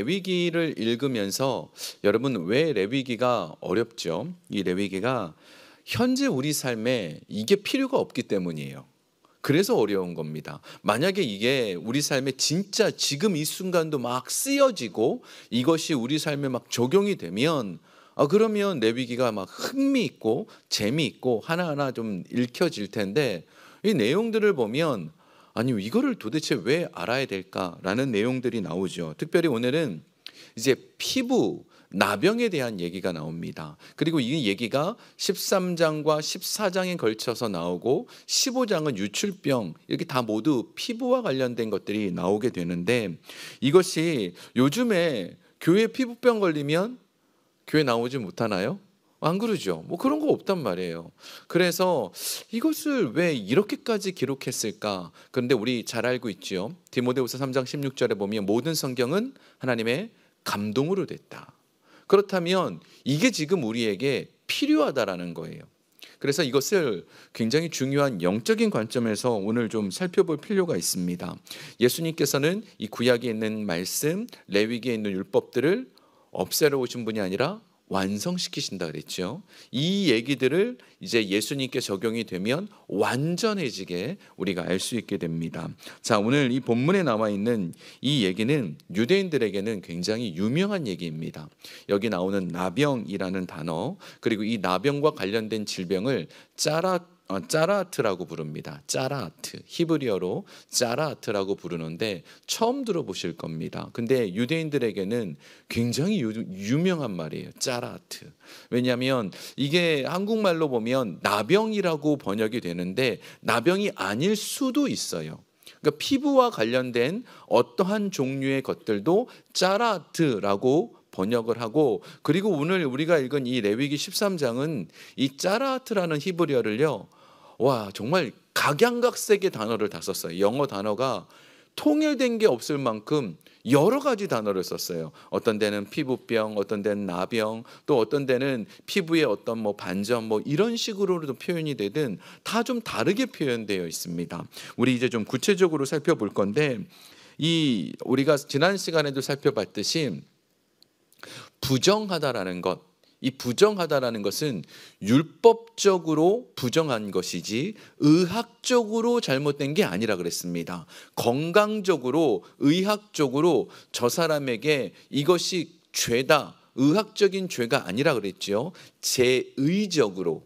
레위기를 읽으면서 여러분 왜 레위기가 어렵죠? 이 레위기가 현재 우리 삶에 이게 필요가 없기 때문이에요. 그래서 어려운 겁니다. 만약에 이게 우리 삶에 진짜 지금 이 순간도 막 쓰여지고 이것이 우리 삶에 막 적용이 되면 그러면 레위기가 막 흥미있고 재미있고 하나하나 좀 읽혀질 텐데 이 내용들을 보면 아니 이거를 도대체 왜 알아야 될까라는 내용들이 나오죠. 특별히 오늘은 이제 피부 나병에 대한 얘기가 나옵니다. 그리고 이 얘기가 13장과 14장에 걸쳐서 나오고 15장은 유출병 이렇게 다 모두 피부와 관련된 것들이 나오게 되는데 이것이 요즘에 교회 피부병 걸리면 교회 나오지 못하나요? 안 그러죠. 뭐 그런 거 없단 말이에요. 그래서 이것을 왜 이렇게까지 기록했을까? 그런데 우리 잘 알고 있죠. 디모데후서 3장 16절에 보면 모든 성경은 하나님의 감동으로 됐다. 그렇다면 이게 지금 우리에게 필요하다라는 거예요. 그래서 이것을 굉장히 중요한 영적인 관점에서 오늘 좀 살펴볼 필요가 있습니다. 예수님께서는 이 구약에 있는 말씀, 레위기에 있는 율법들을 없애러 오신 분이 아니라 완성시키신다 그랬죠. 이 얘기들을 이제 예수님께 적용이 되면 완전해지게 우리가 알 수 있게 됩니다. 자, 오늘 이 본문에 나와 있는 이 얘기는 유대인들에게는 굉장히 유명한 얘기입니다. 여기 나오는 나병이라는 단어, 그리고 이 나병과 관련된 질병을 짜라트라고 부릅니다. 짜라트, 히브리어로 짜라트라고 부르는데 처음 들어보실 겁니다. 근데 유대인들에게는 굉장히 유명한 말이에요. 짜라트. 왜냐하면 이게 한국말로 보면 나병이라고 번역이 되는데 나병이 아닐 수도 있어요. 그러니까 피부와 관련된 어떠한 종류의 것들도 짜라트라고 번역을 하고, 그리고 오늘 우리가 읽은 이 레위기 13장은 이 짜라트라는 히브리어를요, 와 정말 각양각색의 단어를 다 썼어요. 영어 단어가 통일된 게 없을 만큼 여러 가지 단어를 썼어요. 어떤 데는 피부병, 어떤 데는 나병, 또 어떤 데는 피부에 어떤 뭐 반점 뭐 이런 식으로도 표현이 되든 다 좀 다르게 표현되어 있습니다. 우리 이제 좀 구체적으로 살펴볼 건데 이 우리가 지난 시간에도 살펴봤듯이 부정하다라는 것, 이 부정하다라는 것은 율법적으로 부정한 것이지 의학적으로 잘못된 게 아니라 그랬습니다. 건강적으로 의학적으로 저 사람에게 이것이 죄다, 의학적인 죄가 아니라 그랬죠. 제의적으로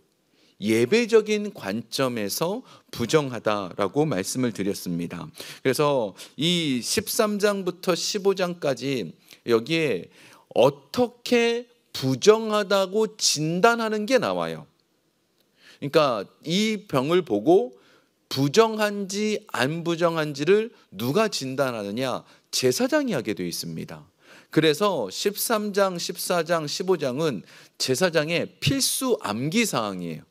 예배적인 관점에서 부정하다라고 말씀을 드렸습니다. 그래서 이 13장부터 15장까지 여기에 어떻게 부정하다고 진단하는 게 나와요. 그러니까 이 병을 보고 부정한지 안 부정한지를 누가 진단하느냐? 제사장이 하게 되어 있습니다. 그래서 13장, 14장, 15장은 제사장의 필수 암기 사항이에요.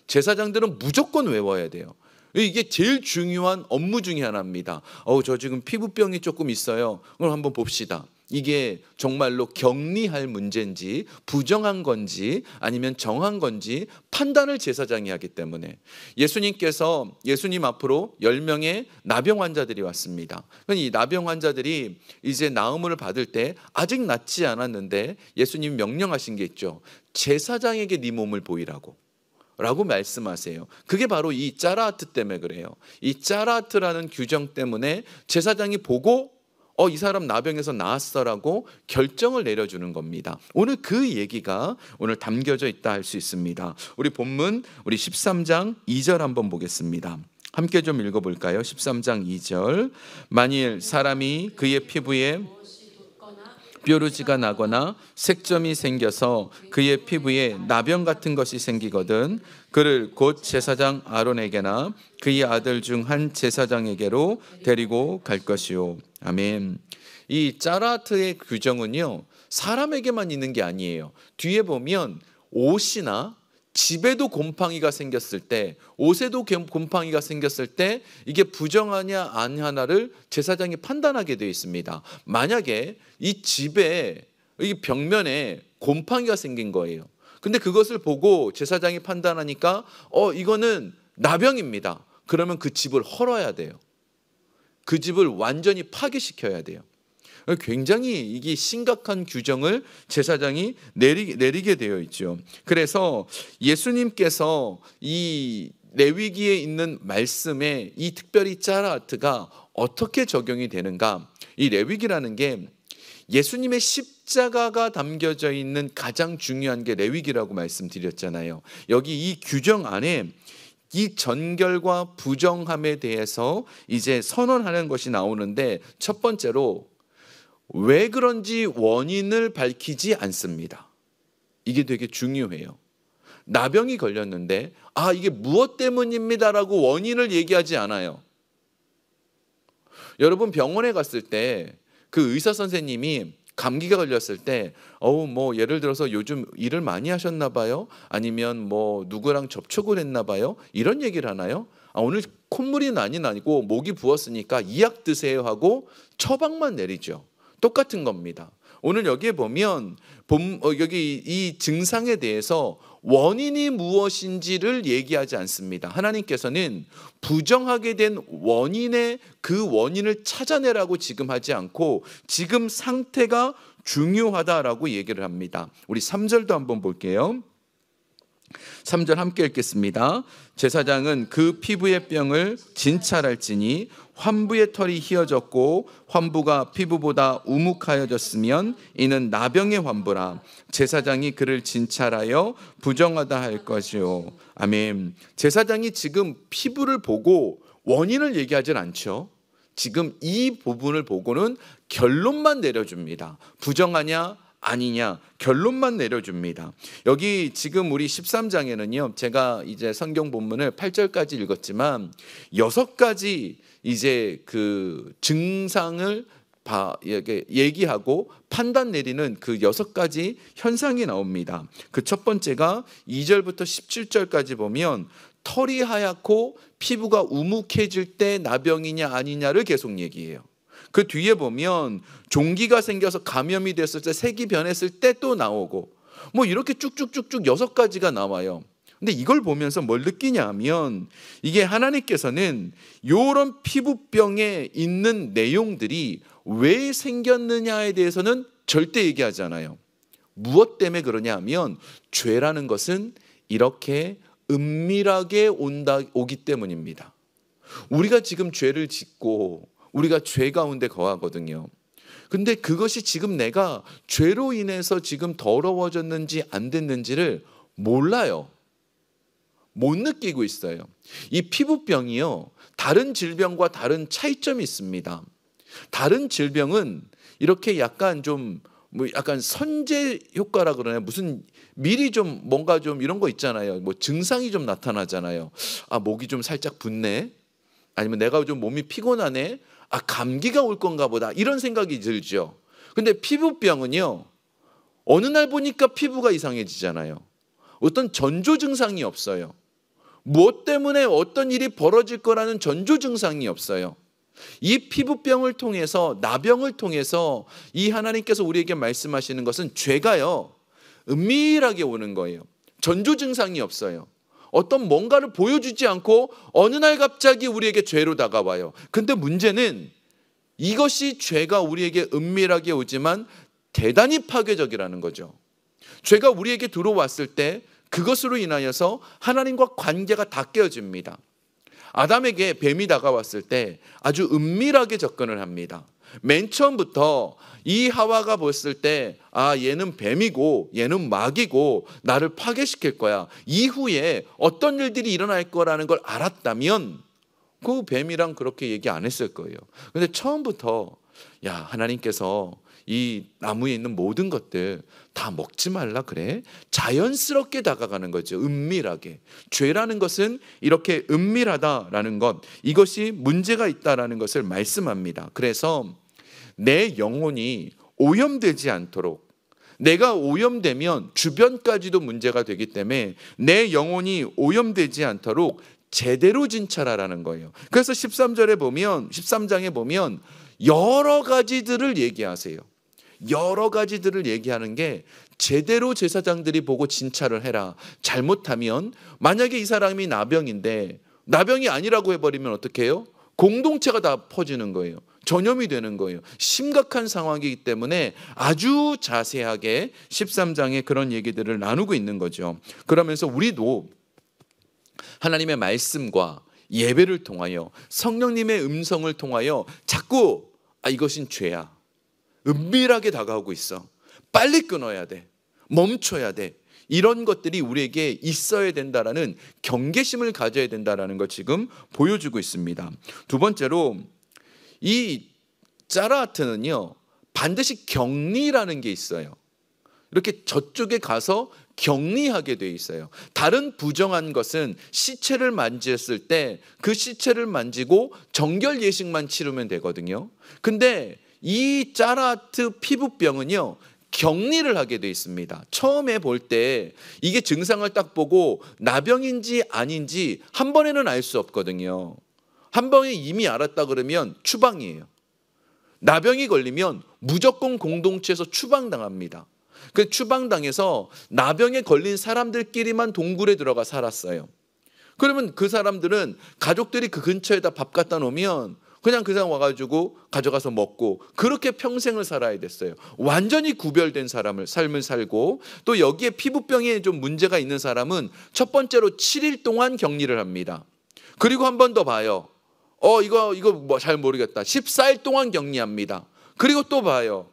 제사장들은 무조건 외워야 돼요. 이게 제일 중요한 업무 중에 하나입니다. 저 지금 피부병이 조금 있어요. 그럼 한번 봅시다. 이게 정말로 격리할 문제인지 부정한 건지 아니면 정한 건지 판단을 제사장이 하기 때문에 예수님 앞으로 10명의 나병 환자들이 왔습니다. 이 나병 환자들이 이제 나음을 받을 때 아직 낫지 않았는데 예수님 명령하신 게 있죠. 제사장에게 네 몸을 보이라고 라고 말씀하세요. 그게 바로 이 짜라트 때문에 그래요. 이 짜라트라는 규정 때문에 제사장이 보고 이 사람 나병에서 나았어라고 결정을 내려주는 겁니다. 오늘 그 얘기가 오늘 담겨져 있다 할 수 있습니다. 우리 본문 우리 13장 2절 한번 보겠습니다. 함께 좀 읽어볼까요? 13장 2절. 만일 사람이 그의 피부에 뾰루지가 나거나 색점이 생겨서 그의 피부에 나병 같은 것이 생기거든 그를 곧 제사장 아론에게나 그의 아들 중 한 제사장에게로 데리고 갈 것이요. 아멘. 이 짜라트의 규정은요 사람에게만 있는 게 아니에요. 뒤에 보면 옷이나 집에도 곰팡이가 생겼을 때, 옷에도 곰팡이가 생겼을 때 이게 부정하냐 아니냐를 제사장이 판단하게 되어 있습니다. 만약에 이 집에 이 벽면에 곰팡이가 생긴 거예요. 근데 그것을 보고 제사장이 판단하니까 이거는 나병입니다. 그러면 그 집을 헐어야 돼요. 그 집을 완전히 파괴시켜야 돼요. 굉장히 이게 심각한 규정을 제사장이 내리게 되어 있죠. 그래서 예수님께서 이 레위기에 있는 말씀에 이 특별히 짜라트가 어떻게 적용이 되는가? 이 레위기라는 게 예수님의 십자가가 담겨져 있는 가장 중요한 게 레위기라고 말씀드렸잖아요. 여기 이 규정 안에 이 전결과 부정함에 대해서 이제 선언하는 것이 나오는데, 첫 번째로 왜 그런지 원인을 밝히지 않습니다. 이게 되게 중요해요. 나병이 걸렸는데 이게 무엇 때문입니다라고 원인을 얘기하지 않아요. 여러분, 병원에 갔을 때 그 의사 선생님이 감기가 걸렸을 때 뭐 예를 들어서 요즘 일을 많이 하셨나 봐요, 아니면 뭐 누구랑 접촉을 했나 봐요, 이런 얘기를 하나요? 오늘 콧물이 많이 나고 목이 부었으니까 이 약 드세요 하고 처방만 내리죠. 똑같은 겁니다. 오늘 여기에 보면 여기 이 증상에 대해서 원인이 무엇인지를 얘기하지 않습니다. 하나님께서는 부정하게 된 원인의 그 원인을 찾아내라고 지금 하지 않고 지금 상태가 중요하다라고 얘기를 합니다. 우리 3절도 한번 볼게요. 3절 함께 읽겠습니다. 제사장은 그 피부의 병을 진찰할지니 환부의 털이 희어졌고 환부가 피부보다 우묵하여졌으면 이는 나병의 환부라. 제사장이 그를 진찰하여 부정하다 할 것이요. 아멘. 제사장이 지금 피부를 보고 원인을 얘기하진 않죠. 지금 이 부분을 보고는 결론만 내려줍니다. 부정하냐 아니냐 결론만 내려줍니다. 여기 지금 우리 13장에는요, 제가 이제 성경 본문을 8절까지 읽었지만 6가지 이제 그 증상을 얘기하고 판단 내리는 그 6가지 현상이 나옵니다. 그 첫 번째가 2절부터 17절까지 보면 털이 하얗고 피부가 우묵해질 때 나병이냐 아니냐를 계속 얘기해요. 그 뒤에 보면 종기가 생겨서 감염이 됐을 때, 색이 변했을 때 또 나오고, 뭐 이렇게 쭉쭉쭉쭉 6가지가 나와요. 근데 이걸 보면서 뭘 느끼냐 하면, 이게 하나님께서는 이런 피부병에 있는 내용들이 왜 생겼느냐에 대해서는 절대 얘기하지 않아요. 무엇 때문에 그러냐 하면 죄라는 것은 이렇게 은밀하게 오기 때문입니다. 우리가 지금 죄를 짓고 우리가 죄 가운데 거하거든요. 근데 그것이 지금 내가 죄로 인해서 지금 더러워졌는지 안 됐는지를 몰라요. 못 느끼고 있어요. 이 피부병이요, 다른 질병과 다른 차이점이 있습니다. 다른 질병은 이렇게 약간 좀 뭐 약간 선제 효과라 그러나요? 무슨 미리 좀 뭔가 좀 이런 거 있잖아요. 뭐 증상이 좀 나타나잖아요. 목이 좀 살짝 붓네. 아니면 내가 좀 몸이 피곤하네. 감기가 올 건가 보다. 이런 생각이 들죠. 근데 피부병은요, 어느 날 보니까 피부가 이상해지잖아요. 어떤 전조 증상이 없어요. 무엇 때문에 어떤 일이 벌어질 거라는 전조 증상이 없어요. 이 피부병을 통해서, 나병을 통해서 이 하나님께서 우리에게 말씀하시는 것은 죄가요, 은밀하게 오는 거예요. 전조 증상이 없어요. 어떤 뭔가를 보여주지 않고 어느 날 갑자기 우리에게 죄로 다가와요. 근데 문제는 이것이 죄가 우리에게 은밀하게 오지만 대단히 파괴적이라는 거죠. 죄가 우리에게 들어왔을 때 그것으로 인하여서 하나님과 관계가 다 깨어집니다. 아담에게 뱀이 다가왔을 때 아주 은밀하게 접근을 합니다. 맨 처음부터 이 하와가 봤을 때 얘는 뱀이고 얘는 마귀고 나를 파괴시킬 거야, 이후에 어떤 일들이 일어날 거라는 걸 알았다면 그 뱀이랑 그렇게 얘기 안 했을 거예요. 근데 처음부터 하나님께서 이 나무에 있는 모든 것들 다 먹지 말라 그래, 자연스럽게 다가가는 거죠. 은밀하게. 죄라는 것은 이렇게 은밀하다라는 것, 이것이 문제가 있다라는 것을 말씀합니다. 그래서 내 영혼이 오염되지 않도록, 내가 오염되면 주변까지도 문제가 되기 때문에 내 영혼이 오염되지 않도록 제대로 진찰하라는 거예요. 그래서 13장에 보면 여러 가지들을 얘기하세요. 여러 가지들을 얘기하는 게, 제대로 제사장들이 보고 진찰을 해라. 잘못하면 만약에 이 사람이 나병인데 나병이 아니라고 해버리면 어떻게 해요? 공동체가 다 퍼지는 거예요. 전염이 되는 거예요. 심각한 상황이기 때문에 아주 자세하게 13장에 그런 얘기들을 나누고 있는 거죠. 그러면서 우리도 하나님의 말씀과 예배를 통하여 성령님의 음성을 통하여 자꾸 이것은 죄야, 은밀하게 다가오고 있어, 빨리 끊어야 돼, 멈춰야 돼, 이런 것들이 우리에게 있어야 된다라는 경계심을 가져야 된다라는 걸 지금 보여주고 있습니다. 두 번째로 이 짜라하트는요, 반드시 격리라는 게 있어요. 이렇게 저쪽에 가서 격리하게 돼 있어요. 다른 부정한 것은 시체를 만졌을 때 그 시체를 만지고 정결 예식만 치르면 되거든요. 근데 이 짜라하트 피부병은요, 격리를 하게 돼 있습니다. 처음에 볼 때 이게 증상을 딱 보고 나병인지 아닌지 한 번에는 알 수 없거든요. 한 번에 이미 알았다 그러면 추방이에요. 나병이 걸리면 무조건 공동체에서 추방당합니다. 그 추방당해서 나병에 걸린 사람들끼리만 동굴에 들어가 살았어요. 그러면 그 사람들은 가족들이 그 근처에다 밥 갖다 놓으면 그냥 그 사람 와가지고 가져가서 먹고 그렇게 평생을 살아야 됐어요. 완전히 구별된 삶을 살고, 또 여기에 피부병에 좀 문제가 있는 사람은 첫 번째로 7일 동안 격리를 합니다. 그리고 한 번 더 봐요. 이거 뭐 잘 모르겠다. 14일 동안 격리합니다. 그리고 또 봐요.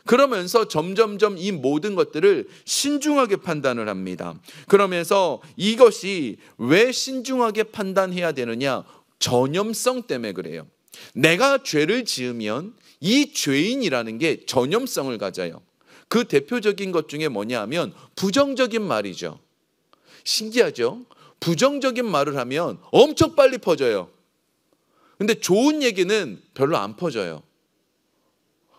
그러면서 점점점 이 모든 것들을 신중하게 판단을 합니다. 그러면서 이것이 왜 신중하게 판단해야 되느냐? 전염성 때문에 그래요. 내가 죄를 지으면 이 죄인이라는 게 전염성을 가져요. 그 대표적인 것 중에 뭐냐 하면 부정적인 말이죠. 신기하죠? 부정적인 말을 하면 엄청 빨리 퍼져요. 근데 좋은 얘기는 별로 안 퍼져요.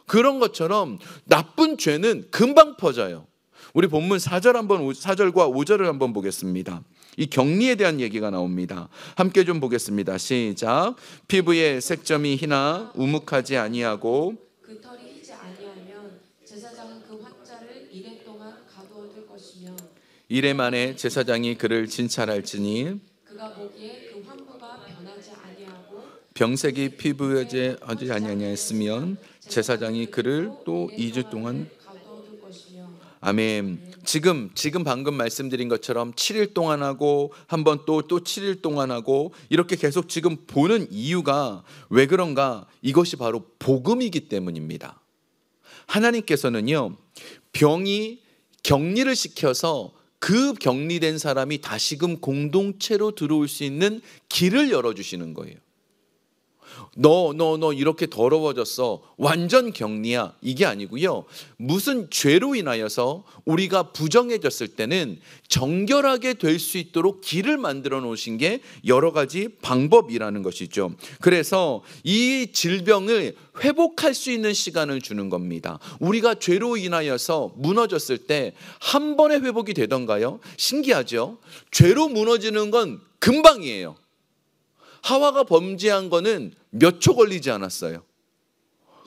그런 것처럼 나쁜 죄는 금방 퍼져요. 우리 본문 4절과 5절을 한번 보겠습니다. 이 격리에 대한 얘기가 나옵니다. 함께 좀 보겠습니다. 시작. 피부에 색점이 희나 우묵하지 아니하고 그 털이 희지 아니하면 제사장은 그 환자를 이래 동안 가두어둘 것이며 이래 만에 제사장이 그를 진찰할지니 그가 보기에 그 환부가 변하지 아니하고 병색이 피부에 하지 아니하였으면 제사장이 그를 또 2주 동안 가두어둘 것이며. 아멘. 지금 방금 말씀드린 것처럼 7일 동안 하고 한 번 또 7일 동안 하고 이렇게 계속 지금 보는 이유가 왜 그런가? 이것이 바로 복음이기 때문입니다. 하나님께서는요, 병이 격리를 시켜서 그 격리된 사람이 다시금 공동체로 들어올 수 있는 길을 열어주시는 거예요. 너 이렇게 더러워졌어, 완전 격리야, 이게 아니고요. 무슨 죄로 인하여서 우리가 부정해졌을 때는 정결하게 될 수 있도록 길을 만들어 놓으신 게 여러 가지 방법이라는 것이죠. 그래서 이 질병을 회복할 수 있는 시간을 주는 겁니다. 우리가 죄로 인하여서 무너졌을 때 한 번에 회복이 되던가요? 신기하죠? 죄로 무너지는 건 금방이에요. 하와가 범죄한 거는 몇 초 걸리지 않았어요.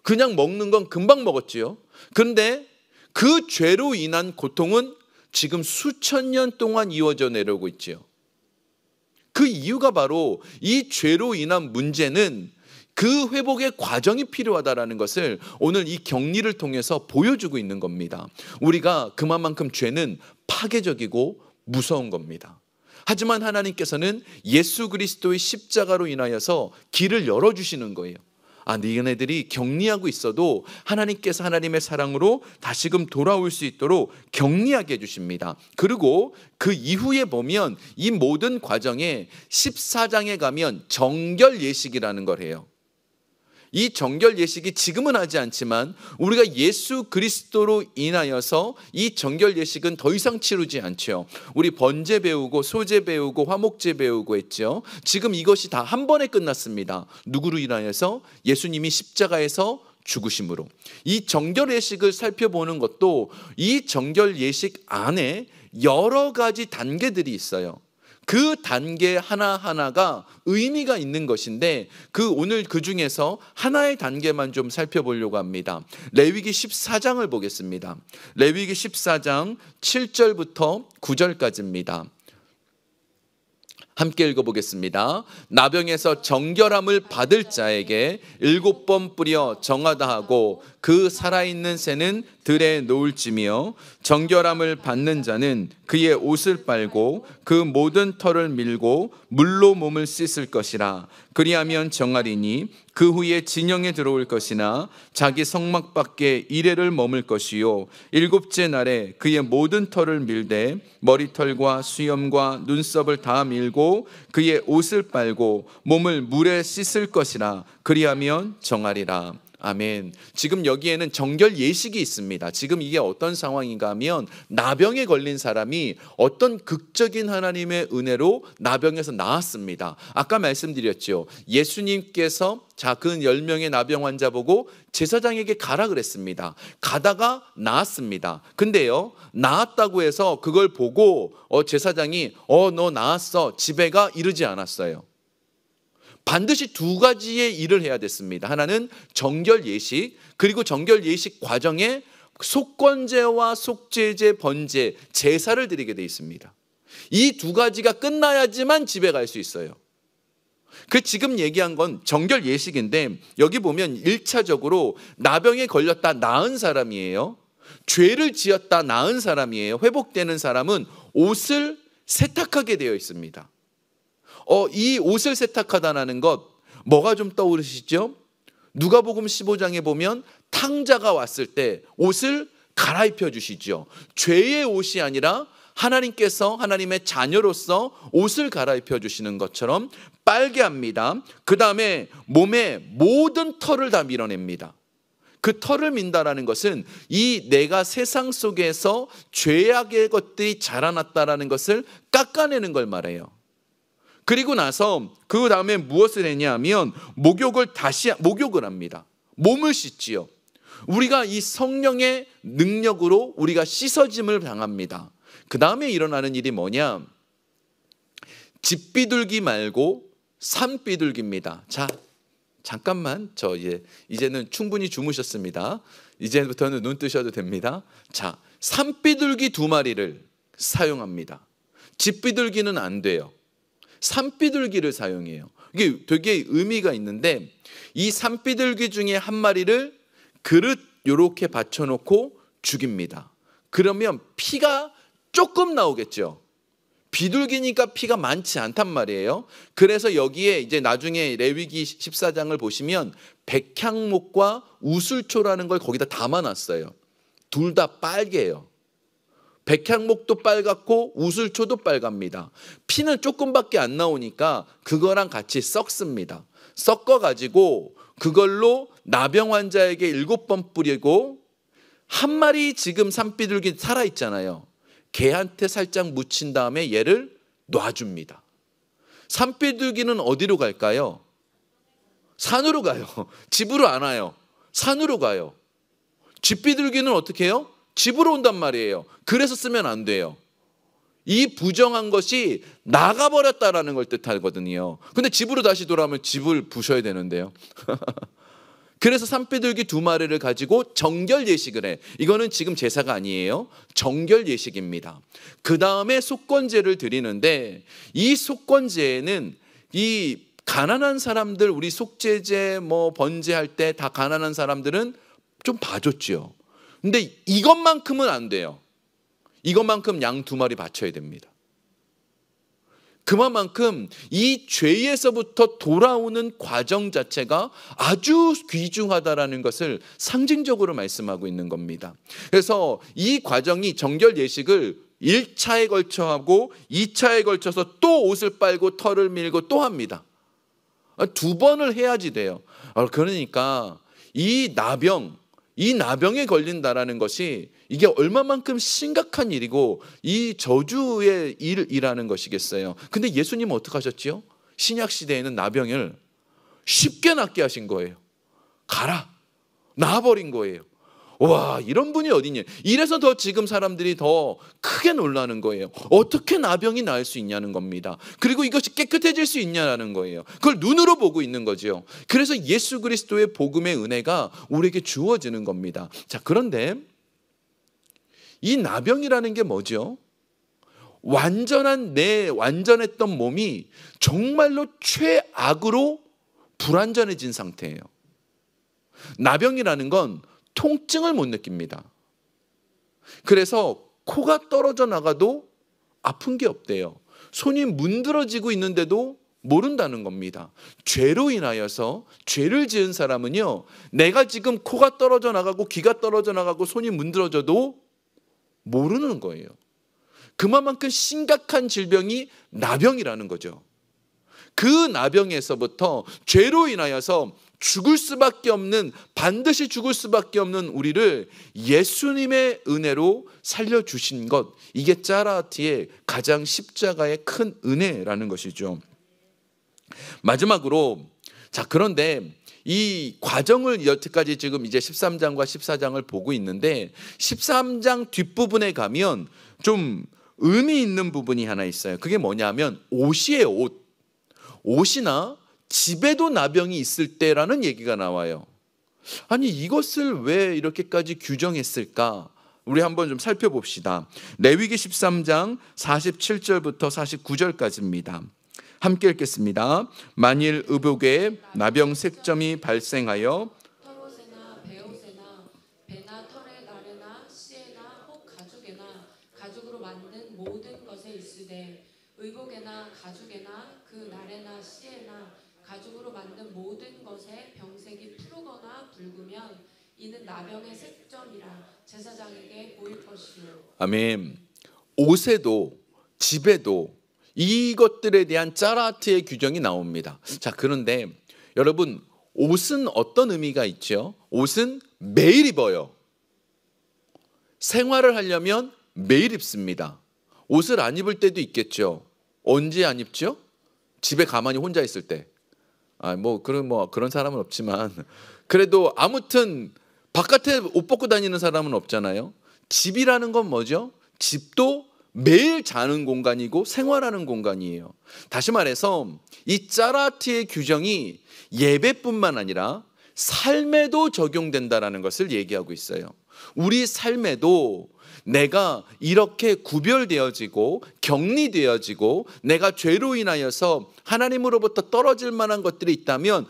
그냥 먹는 건 금방 먹었지요. 그런데 그 죄로 인한 고통은 지금 수천 년 동안 이어져 내려오고 있지요. 그 이유가 바로 이 죄로 인한 문제는 그 회복의 과정이 필요하다는 것을 오늘 이 격리를 통해서 보여주고 있는 겁니다. 우리가 그만큼 죄는 파괴적이고 무서운 겁니다. 하지만 하나님께서는 예수 그리스도의 십자가로 인하여서 길을 열어주시는 거예요. 너희들이 격리하고 있어도 하나님께서 하나님의 사랑으로 다시금 돌아올 수 있도록 격리하게 해주십니다. 그리고 그 이후에 보면 이 모든 과정에 14장에 가면 정결 예식이라는 걸 해요. 이 정결 예식이 지금은 하지 않지만 우리가 예수 그리스도로 인하여서 이 정결 예식은 더 이상 치르지 않죠. 우리 번제 배우고 소제 배우고 화목제 배우고 했죠. 지금 이것이 다 한 번에 끝났습니다. 누구로 인하여서? 예수님이 십자가에서 죽으심으로. 이 정결 예식을 살펴보는 것도 이 정결 예식 안에 여러 가지 단계들이 있어요. 그 단계 하나하나가 의미가 있는 것인데 오늘 그 중에서 하나의 단계만 좀 살펴보려고 합니다. 레위기 14장을 보겠습니다. 레위기 14장 7절부터 9절까지입니다. 함께 읽어보겠습니다. 나병에서 정결함을 받을 자에게 7번 뿌려 정하다 하고 그 살아있는 새는 들에 놓을지며 정결함을 받는 자는 그의 옷을 빨고 그 모든 털을 밀고 물로 몸을 씻을 것이라. 그리하면 정하리니 그 후에 진영에 들어올 것이나 자기 성막 밖에 이레를 머물 것이요 7째 날에 그의 모든 털을 밀되 머리털과 수염과 눈썹을 다 밀고 그의 옷을 빨고 몸을 물에 씻을 것이라. 그리하면 정하리라. 아멘. 지금 여기에는 정결 예식이 있습니다. 지금 이게 어떤 상황인가 하면 나병에 걸린 사람이 어떤 극적인 하나님의 은혜로 나병에서 나았습니다. 아까 말씀드렸죠. 예수님께서 그 10명의 나병 환자 보고 제사장에게 가라 그랬습니다. 가다가 나았습니다. 근데요, 나았다고 해서 그걸 보고 제사장이 너 나았어, 집에 가, 이러지 않았어요. 반드시 2가지의 일을 해야 됐습니다. 하나는 정결 예식, 그리고 정결 예식 과정에 속건제와 속죄제, 번제, 제사를 드리게 돼 있습니다. 이 2가지가 끝나야지만 집에 갈 수 있어요. 그 지금 얘기한 건 정결 예식인데, 여기 보면 1차적으로 나병에 걸렸다 나은 사람이에요. 죄를 지었다 나은 사람이에요. 회복되는 사람은 옷을 세탁하게 되어 있습니다. 이 옷을 세탁하다라는 것, 뭐가 좀 떠오르시죠? 누가복음 15장에 보면 탕자가 왔을 때 옷을 갈아입혀 주시죠. 죄의 옷이 아니라 하나님께서 하나님의 자녀로서 옷을 갈아입혀 주시는 것처럼 빨게 합니다. 그 다음에 몸에 모든 털을 다 밀어냅니다. 그 털을 민다라는 것은 이 내가 세상 속에서 죄악의 것들이 자라났다라는 것을 깎아내는 걸 말해요. 그리고 나서 그 다음에 무엇을 했냐면 목욕을 합니다. 몸을 씻지요. 우리가 이 성령의 능력으로 우리가 씻어짐을 당합니다. 그 다음에 일어나는 일이 뭐냐? 집 비둘기 말고 산 비둘기입니다. 자, 잠깐만, 이제는 충분히 주무셨습니다. 이제부터는 눈 뜨셔도 됩니다. 자, 산 비둘기 2마리를 사용합니다. 집 비둘기는 안 돼요. 산비둘기를 사용해요. 이게 되게 의미가 있는데, 이 산비둘기 중에 한 마리를 그릇 이렇게 받쳐놓고 죽입니다. 그러면 피가 조금 나오겠죠. 비둘기니까 피가 많지 않단 말이에요. 그래서 여기에 이제 나중에 레위기 14장을 보시면 백향목과 우슬초라는 걸 거기다 담아놨어요. 둘 다 빨개요. 백향목도 빨갛고 우슬초도 빨갑니다. 피는 조금밖에 안 나오니까 그거랑 같이 섞습니다. 섞어가지고 그걸로 나병 환자에게 7번 뿌리고, 한 마리 지금 산비둘기 살아있잖아요. 개한테 살짝 묻힌 다음에 얘를 놔줍니다. 산비둘기는 어디로 갈까요? 산으로 가요. 집으로 안 와요. 산으로 가요. 집비둘기는 어떻게 해요? 집으로 온단 말이에요. 그래서 쓰면 안 돼요. 이 부정한 것이 나가버렸다라는 걸 뜻하거든요. 근데 집으로 다시 돌아오면 집을 부셔야 되는데요. 그래서 산비둘기 2마리를 가지고 정결 예식을 해. 이거는 지금 제사가 아니에요. 정결 예식입니다. 그 다음에 속건제를 드리는데, 이 속건제에는 이 가난한 사람들, 우리 속죄제 번제할 때 다 가난한 사람들은 좀 봐줬죠. 근데 이것만큼은 안 돼요. 이것만큼 양 2마리 바쳐야 됩니다. 그만큼 이 죄에서부터 돌아오는 과정 자체가 아주 귀중하다라는 것을 상징적으로 말씀하고 있는 겁니다. 그래서 이 과정이 정결 예식을 1차에 걸쳐 하고 2차에 걸쳐서 또 옷을 빨고 털을 밀고 또 합니다. 2번을 해야지 돼요. 그러니까 이 나병에 걸린다라는 것이 이게 얼마만큼 심각한 일이고 이 저주의 일이라는 것이겠어요. 근데 예수님은 어떻게 하셨지요? 신약 시대에는 나병을 쉽게 낫게 하신 거예요. 가라, 나아버린 거예요. 와, 이런 분이 어디냐. 이래서 더 지금 사람들이 더 크게 놀라는 거예요. 어떻게 나병이 나을 수 있냐는 겁니다. 그리고 이것이 깨끗해질 수 있냐는 거예요. 그걸 눈으로 보고 있는 거죠. 그래서 예수 그리스도의 복음의 은혜가 우리에게 주어지는 겁니다. 자, 그런데 이 나병이라는 게 뭐죠? 완전했던 몸이 정말로 최악으로 불완전해진 상태예요. 나병이라는 건 통증을 못 느낍니다. 그래서 코가 떨어져 나가도 아픈 게 없대요. 손이 문드러지고 있는데도 모른다는 겁니다. 죄로 인하여서 죄를 지은 사람은요, 내가 지금 코가 떨어져 나가고 귀가 떨어져 나가고 손이 문드러져도 모르는 거예요. 그만큼 심각한 질병이 나병이라는 거죠. 그 나병에서부터 죄로 인하여서 반드시 죽을 수밖에 없는 우리를 예수님의 은혜로 살려주신 것, 이게 짜라티의 가장 십자가의 큰 은혜라는 것이죠. 마지막으로, 그런데 이 과정을 여태까지 지금 이제 13장과 14장을 보고 있는데 13장 뒷부분에 가면 좀 의미 있는 부분이 하나 있어요. 그게 뭐냐면 옷이에요. 옷이나 집에도 나병이 있을 때라는 얘기가 나와요. 아니, 이것을 왜 이렇게까지 규정했을까? 우리 한번 좀 살펴봅시다. 레위기 13장 47절부터 49절까지입니다. 함께 읽겠습니다. 만일 의복에 나병 색점이 발생하여 털옷에나 베옷에나 배나 털의 나래나 씨에나 혹 가죽에나 가죽으로 만든 모든 것에 있으되 의복에나 가죽에나 그 나래나 씨에나 가죽으로 만든 모든 것에 병색이 푸르거나 붉으면 이는 나병의 색점이라 제사장에게 보일 것이요. 아멘. 옷에도 집에도 이것들에 대한 짜라트의 규정이 나옵니다. 그런데 여러분, 옷은 어떤 의미가 있죠? 옷은 매일 입어요. 생활을 하려면 매일 입습니다. 옷을 안 입을 때도 있겠죠. 언제 안 입죠? 집에 가만히 혼자 있을 때. 그런 사람은 없지만, 그래도 아무튼 바깥에 옷 벗고 다니는 사람은 없잖아요. 집이라는 건 뭐죠? 집도 매일 자는 공간이고 생활하는 공간이에요. 다시 말해서 이 짜라티의 규정이 예배뿐만 아니라 삶에도 적용된다라는 것을 얘기하고 있어요. 우리 삶에도 내가 이렇게 구별되어지고 격리되어지고 내가 죄로 인하여서 하나님으로부터 떨어질 만한 것들이 있다면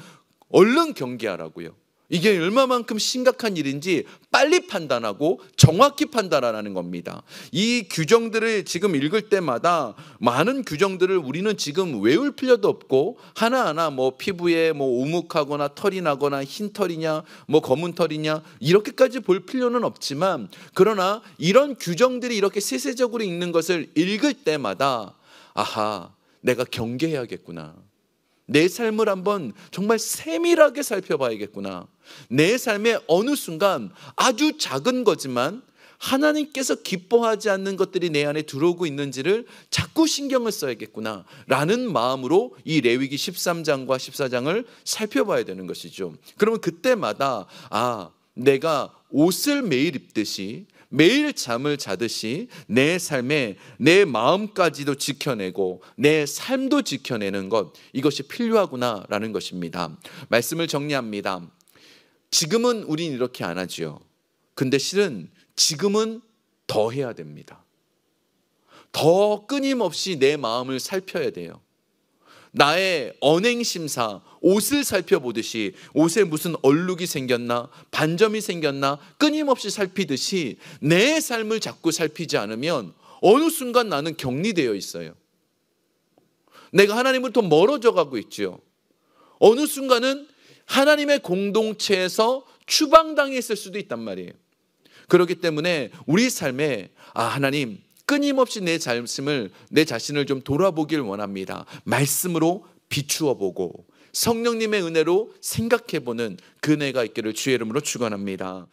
얼른 경계하라고요. 이게 얼마만큼 심각한 일인지 빨리 판단하고 정확히 판단하라는 겁니다. 이 규정들을 지금 읽을 때마다 많은 규정들을 우리는 지금 외울 필요도 없고 하나하나 피부에 우묵하거나 털이 나거나 흰 털이냐 검은 털이냐 이렇게까지 볼 필요는 없지만, 그러나 이런 규정들이 이렇게 세세적으로 읽는 것을 읽을 때마다 아하, 내가 경계해야겠구나. 내 삶을 한번 정말 세밀하게 살펴봐야겠구나. 내 삶의 어느 순간 아주 작은 거지만 하나님께서 기뻐하지 않는 것들이 내 안에 들어오고 있는지를 자꾸 신경을 써야겠구나 라는 마음으로 이 레위기 13장과 14장을 살펴봐야 되는 것이죠. 그러면 그때마다 내가 옷을 매일 입듯이 매일 잠을 자듯이 내 삶에 내 마음까지도 지켜내고 내 삶도 지켜내는 것, 이것이 필요하구나라는 것입니다. 말씀을 정리합니다. 지금은 우린 이렇게 안 하지요. 근데 실은 지금은 더 해야 됩니다. 더 끊임없이 내 마음을 살펴야 돼요. 나의 언행심사, 옷을 살펴보듯이 옷에 무슨 얼룩이 생겼나, 반점이 생겼나 끊임없이 살피듯이 내 삶을 자꾸 살피지 않으면 어느 순간 나는 격리되어 있어요. 내가 하나님으로부터 멀어져 가고 있죠. 어느 순간은 하나님의 공동체에서 추방당해 있을 수도 있단 말이에요. 그렇기 때문에 우리 삶에 하나님, 끊임없이 내 자신을 좀 돌아보길 원합니다. 말씀으로 비추어 보고 성령님의 은혜로 생각해 보는 그 은혜가 있기를 주의 이름으로 축원합니다.